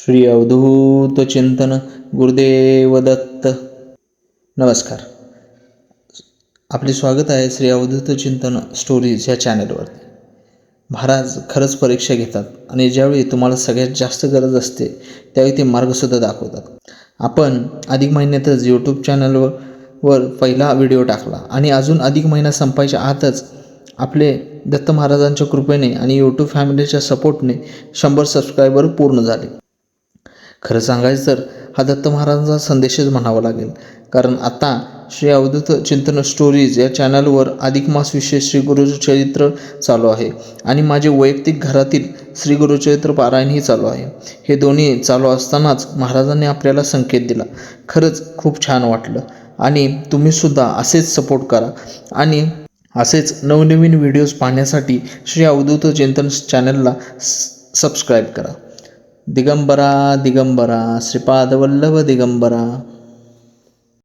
श्री अवधूत चिंतन गुरुदेव दत्त. नमस्कार. आपले स्वागत आहे श्री अवधूत चिंतन स्टोरीज या चॅनलवरती. महाराज खरंच परीक्षा घेतात आणि ज्यावेळी तुम्हाला सगळ्यात जास्त गरज असते त्यावेळी ते मार्गसुद्धा दाखवतात. आपण अधिक महिन्यातच यूट्यूब चॅनलवर पहिला व्हिडिओ टाकला आणि अजून अधिक महिना संपायच्या आतच आपले दत्त महाराजांच्या कृपेने आणि यूट्यूब फॅमिलीच्या सपोर्टने 100 सबस्क्रायबर पूर्ण झाले. खरं सांगायचं तर हा दत्त महाराजांचा संदेशच म्हणावा लागेल, कारण आता श्री अवधूत चिंतन स्टोरीज या चॅनलवर अधिक मास विशेष श्री गुरुचरित्र चालू आहे आणि माझे वैयक्तिक घरातील श्री गुरुचरित्र पारायणही चालू आहे. हे दोन्ही चालू असतानाच महाराजांनी आपल्याला संकेत दिला. खरंच खूप छान वाटलं आणि तुम्हीसुद्धा असेच सपोर्ट करा आणि असेच नवनवीन व्हिडिओज पाहण्यासाठी श्री अवधूत चिंतन चॅनलला सबस्क्राईब करा. दिगंबरा दिगंबरा श्रीपाद वल्लभ दिगंबरा.